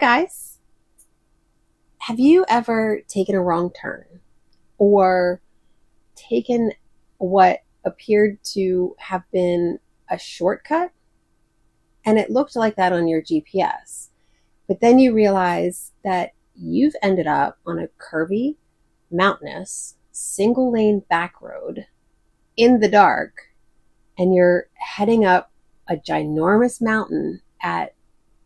Hi, guys. Have you ever taken a wrong turn or taken what appeared to have been a shortcut and it looked like that on your GPS? But then you realize that you've ended up on a curvy, mountainous, single lane back road in the dark, and you're heading up a ginormous mountain at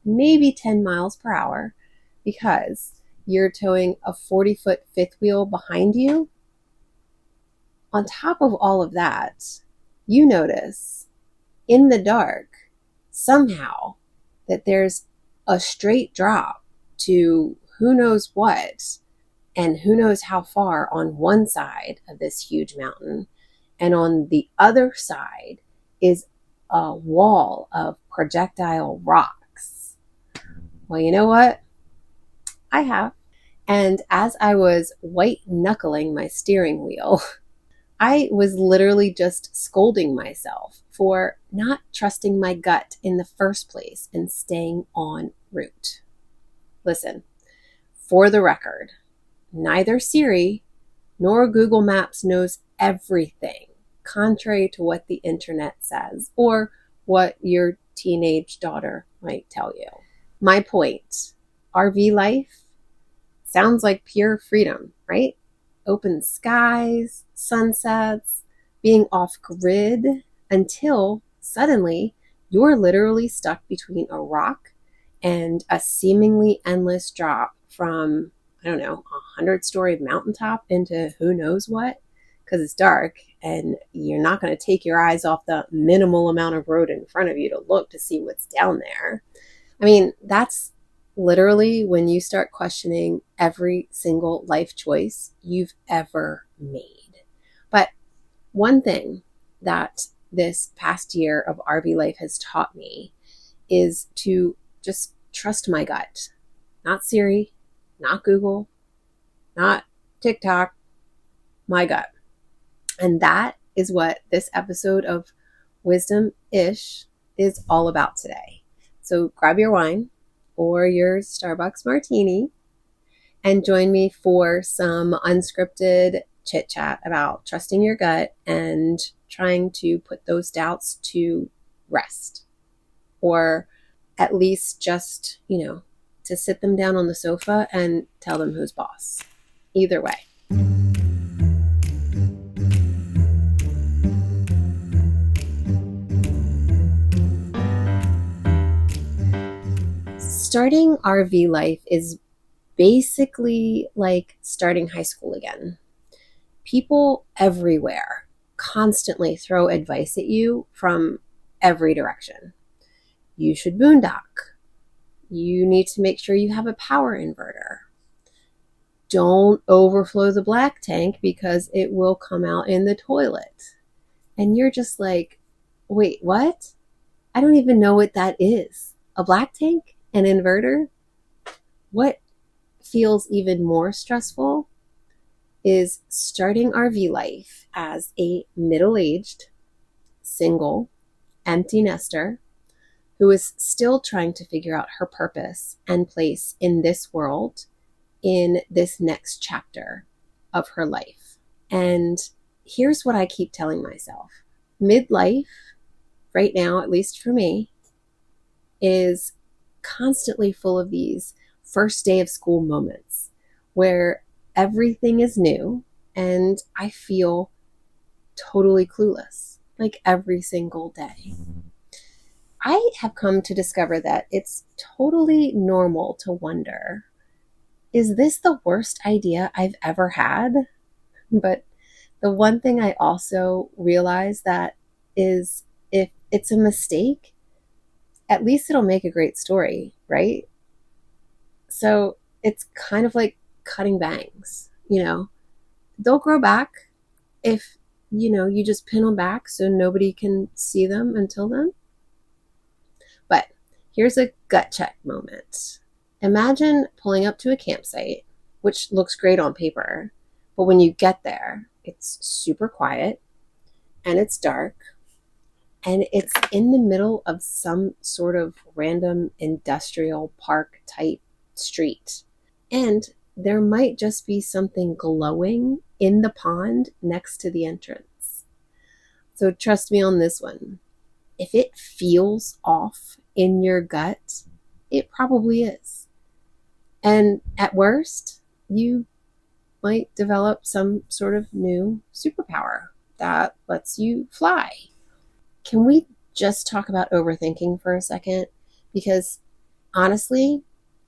maybe 10 miles per hour because you're towing a 40-foot fifth wheel behind you. On top of all of that, you notice in the dark somehow that there's a straight drop to who knows what and who knows how far on one side of this huge mountain. And on the other side is a wall of projectile rocks. Well, you know what? I have. And as I was white knuckling my steering wheel, I was literally just scolding myself for not trusting my gut in the first place and staying en route. Listen, for the record, neither Siri nor Google Maps knows everything, contrary to what the internet says or what your teenage daughter might tell you. My point, RV life sounds like pure freedom, right? Open skies, sunsets, being off grid until suddenly you're literally stuck between a rock and a seemingly endless drop from, I don't know, 100-story mountaintop into who knows what, because it's dark and you're not going to take your eyes off the minimal amount of road in front of you to look to see what's down there. I mean, that's literally when you start questioning every single life choice you've ever made. But one thing that this past year of RV life has taught me is to just trust my gut. Not Siri, not Google, not TikTok, my gut. And that is what this episode of Wisdom-ish is all about today. So grab your wine or your Starbucks martini and join me for some unscripted chit chat about trusting your gut and trying to put those doubts to rest, or at least just, to sit them down on the sofa and tell them who's boss. Either way. Starting RV life is basically like starting high school again. People everywhere constantly throw advice at you from every direction. You should boondock. You need to make sure you have a power inverter. Don't overflow the black tank because it will come out in the toilet. And you're just like, wait, what? I don't even know what that is. A black tank? An inverter? What feels even more stressful is starting RV life as a middle-aged, single, empty nester who is still trying to figure out her purpose and place in this world in this next chapter of her life. And here's what I keep telling myself. Midlife, right now, at least for me, is constantly full of these first day of school moments where everything is new and I feel totally clueless, like every single day. I have come to discover that it's totally normal to wonder, is this the worst idea I've ever had? But the one thing I also realize that is, if it's a mistake, at least it'll make a great story, right? So it's kind of like cutting bangs, They'll grow back if, you just pin them back so nobody can see them until then. But here's a gut check moment. Imagine pulling up to a campsite, which looks great on paper, but when you get there, it's super quiet and it's dark and it's in the middle of some sort of random industrial park type street. And there might just be something glowing in the pond next to the entrance. So trust me on this one. If it feels off in your gut, it probably is. And at worst, you might develop some sort of new superpower that lets you fly. Can we just talk about overthinking for a second? Because honestly,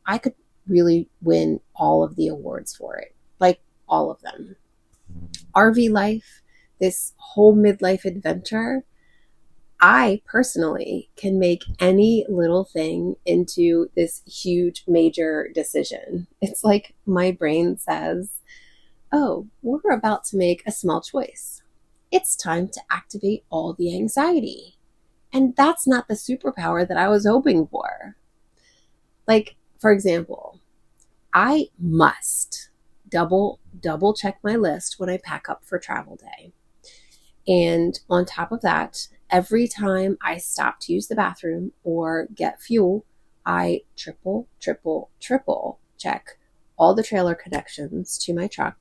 I could really win all of the awards for it. Like all of them. RV life, this whole midlife adventure, I personally can make any little thing into this huge major decision. It's like my brain says, oh, we're about to make a small choice. It's time to activate all the anxiety. And that's not the superpower that I was hoping for. Like, for example, I must double check my list when I pack up for travel day. And on top of that, every time I stop to use the bathroom or get fuel, I triple check all the trailer connections to my truck.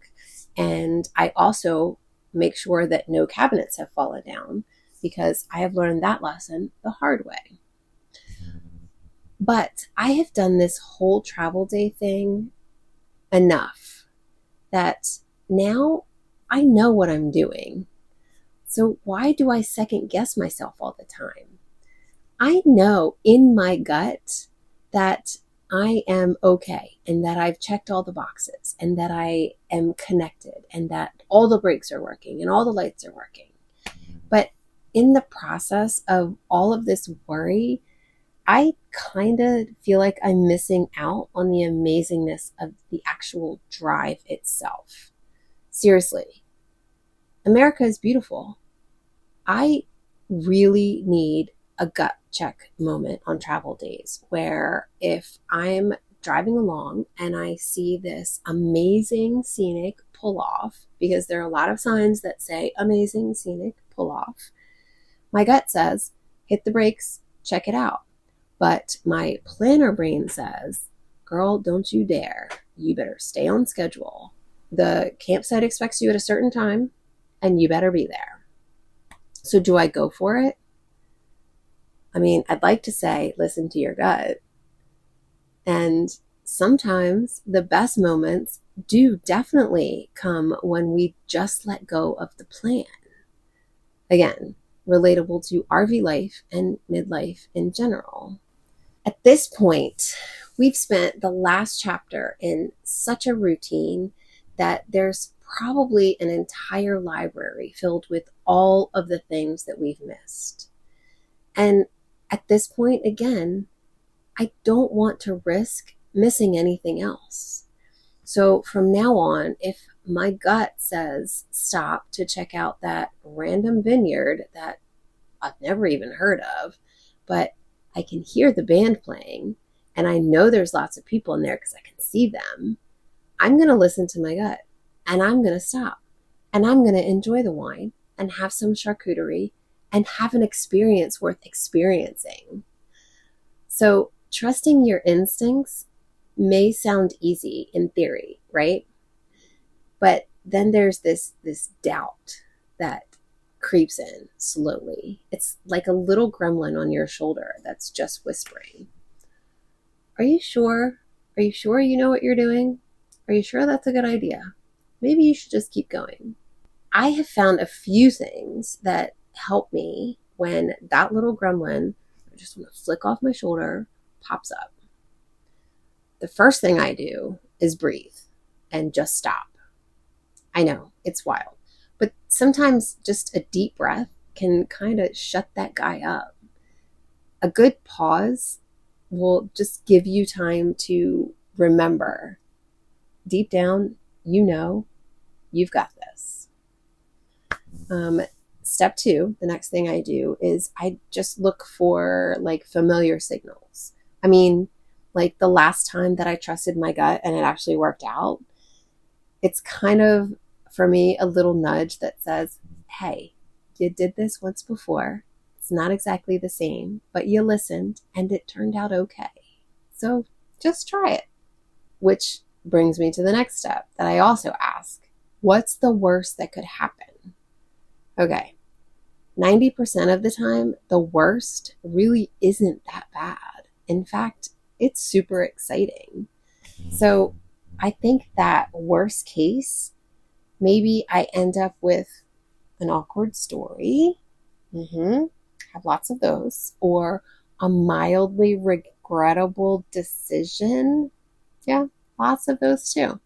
And I also make sure that no cabinets have fallen down because I have learned that lesson the hard way. But I have done this whole travel day thing enough that now I know what I'm doing. So why do I second guess myself all the time? I know in my gut that I am okay and that I've checked all the boxes and that I am connected and that all the brakes are working and all the lights are working. But in the process of all of this worry, I kind of feel like I'm missing out on the amazingness of the actual drive itself. Seriously, America is beautiful. I really need a gut check moment on travel days where if I'm driving along and I see this amazing scenic pull off, because there are a lot of signs that say amazing scenic pull off, my gut says, hit the brakes, check it out. But my planner brain says, girl, don't you dare. You better stay on schedule. The campsite expects you at a certain time and you better be there. So do I go for it? I mean, I'd like to say, listen to your gut. And sometimes the best moments do definitely come when we just let go of the plan. Again, relatable to RV life and midlife in general. At this point, we've spent the last chapter in such a routine that there's probably an entire library filled with all of the things that we've missed. And at this point, again, I don't want to risk missing anything else. So from now on, if my gut says stop to check out that random vineyard that I've never even heard of, but I can hear the band playing and I know there's lots of people in there because I can see them, I'm going to listen to my gut and I'm going to stop and I'm going to enjoy the wine and have some charcuterie and have an experience worth experiencing. So trusting your instincts may sound easy in theory, right? But then there's this doubt that creeps in slowly. It's like a little gremlin on your shoulder that's just whispering. Are you sure? Are you sure you know what you're doing? Are you sure that's a good idea? Maybe you should just keep going. I have found a few things that help me when that little gremlin, I just want to flick off my shoulder, pops up. The first thing I do is breathe and just stop. I know, it's wild. But sometimes just a deep breath can kind of shut that guy up. A good pause will just give you time to remember. Deep down, you know, you've got this. Step 2, the next thing I do is I just look for like familiar signals. I mean, like the last time that I trusted my gut and it actually worked out, it's kind of, for me, a little nudge that says, hey, you did this once before. It's not exactly the same, but you listened and it turned out okay. So just try it. which brings me to the next step that I also ask. What's the worst that could happen? Okay, 90% of the time, the worst really isn't that bad. In fact, it's super exciting. So I think that worst case, maybe I end up with an awkward story. Have lots of those. Or a mildly regrettable decision. Yeah, lots of those too.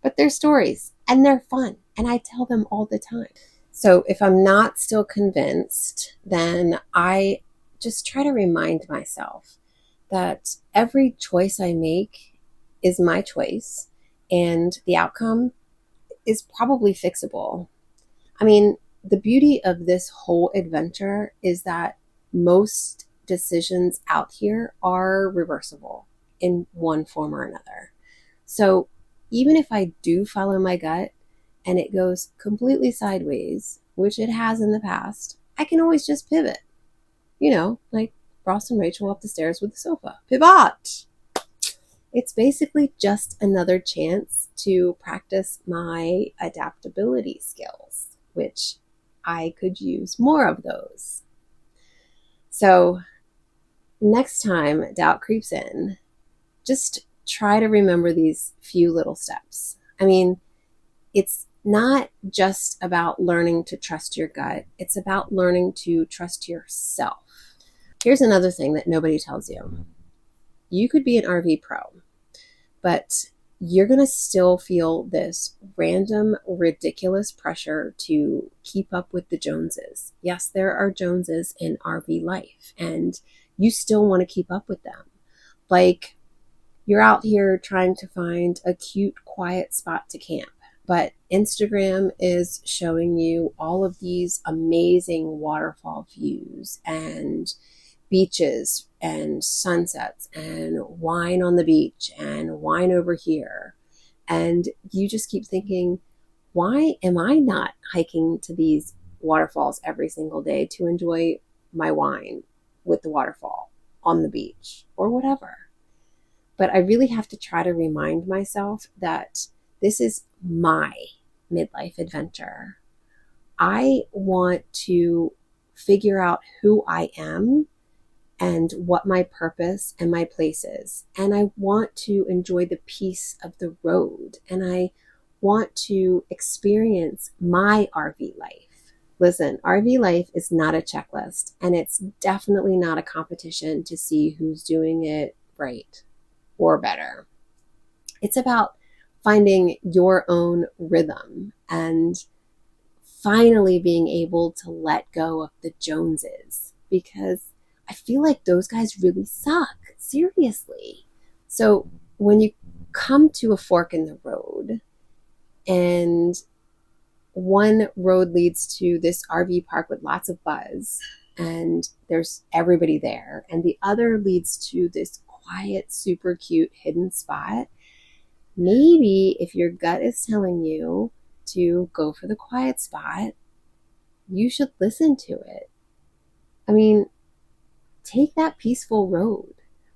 But they're stories and they're fun. And I tell them all the time. So if I'm not still convinced, then I just try to remind myself that every choice I make is my choice and the outcome is probably fixable. I mean, the beauty of this whole adventure is that most decisions out here are reversible in one form or another. So even if I do follow my gut and it goes completely sideways, which it has in the past, I can always just pivot. Like Ross and Rachel up the stairs with the sofa. Pivot! It's basically just another chance to practice my adaptability skills, which I could use more of those. So next time doubt creeps in, just try to remember these few little steps. I mean, it's not just about learning to trust your gut. It's about learning to trust yourself. Here's another thing that nobody tells you. You could be an RV pro, but you're going to still feel this random, ridiculous pressure to keep up with the Joneses. Yes, there are Joneses in RV life, and you still want to keep up with them. Like, you're out here trying to find a cute, quiet spot to camp, but Instagram is showing you all of these amazing waterfall views and beaches and sunsets and wine on the beach and wine over here. And you just keep thinking, why am I not hiking to these waterfalls every single day to enjoy my wine with the waterfall on the beach or whatever? But I really have to try to remind myself that this is my midlife adventure. I want to figure out who I am and what my purpose and my place is. And I want to enjoy the peace of the road. And I want to experience my RV life. Listen, RV life is not a checklist, and it's definitely not a competition to see who's doing it right or better. It's about finding your own rhythm and finally being able to let go of the Joneses, because I feel like those guys really suck, seriously. So when you come to a fork in the road and one road leads to this RV park with lots of buzz and there's everybody there, and the other leads to this quiet, super cute hidden spot, maybe if your gut is telling you to go for the quiet spot, you should listen to it. I mean, take that peaceful road.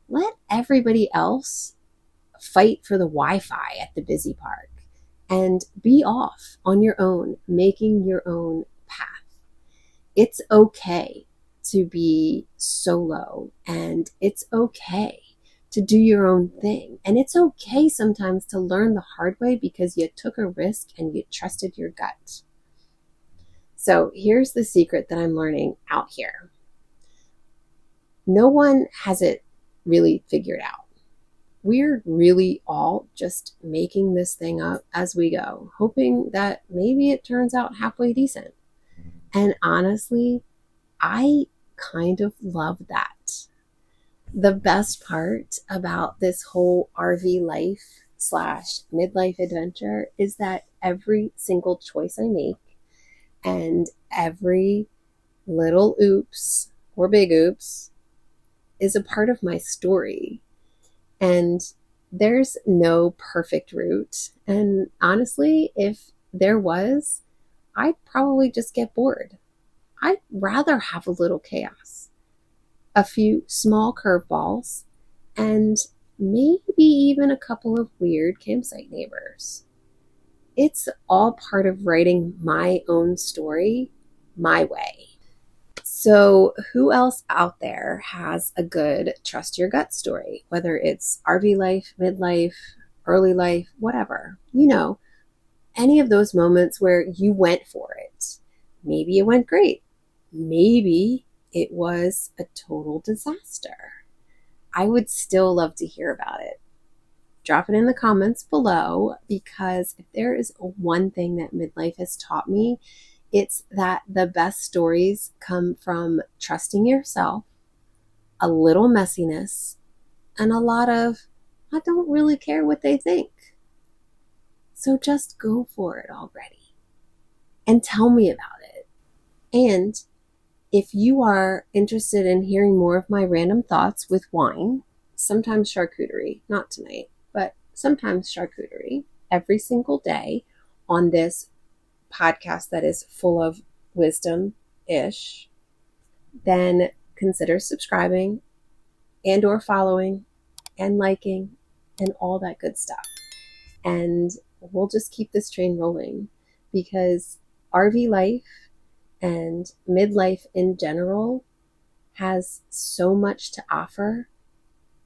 Let everybody else fight for the Wi-Fi at the busy park and be off on your own, making your own path. It's okay to be solo, and it's okay to do your own thing. And it's okay sometimes to learn the hard way because you took a risk and you trusted your gut. So here's the secret that I'm learning out here. No one has it really figured out. We're really all just making this thing up as we go, hoping that maybe it turns out halfway decent. And honestly, I kind of love that. The best part about this whole RV life / midlife adventure is that every single choice I make and every little oops or big oops is a part of my story. And there's no perfect route. And honestly, if there was, I'd probably just get bored. I'd rather have a little chaos, a few small curveballs, and maybe even a couple of weird campsite neighbors. It's all part of writing my own story my way. So, who else out there has a good trust your gut story? Whether it's RV life, midlife, early life, whatever. Any of those moments where you went for it. Maybe it went great. Maybe it was a total disaster. I would still love to hear about it. Drop it in the comments below, because if there is one thing that midlife has taught me, it's that the best stories come from trusting yourself, a little messiness, and a lot of, I don't really care what they think. So just go for it already and tell me about it. And if you are interested in hearing more of my random thoughts with wine, sometimes charcuterie, not tonight, but sometimes charcuterie, every single day on this podcast that is full of wisdom-ish, then consider subscribing and or following and liking and all that good stuff. And we'll just keep this train rolling, because RV life and midlife in general has so much to offer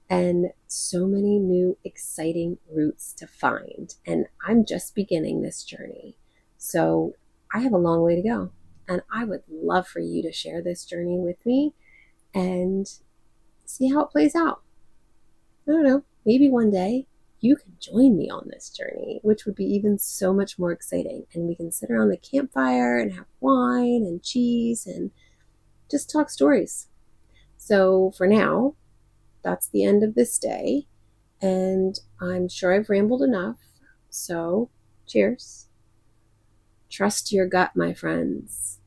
and so many new exciting routes to find. And I'm just beginning this journey. So I have a long way to go. And I would love for you to share this journey with me and see how it plays out. I don't know, maybe one day you can join me on this journey, which would be even so much more exciting. And we can sit around the campfire and have wine and cheese and just talk stories. So for now, that's the end of this day. And I'm sure I've rambled enough. So cheers. Trust your gut, my friends.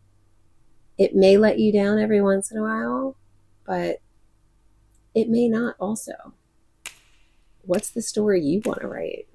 It may let you down every once in a while, but it may not also. What's the story you want to write?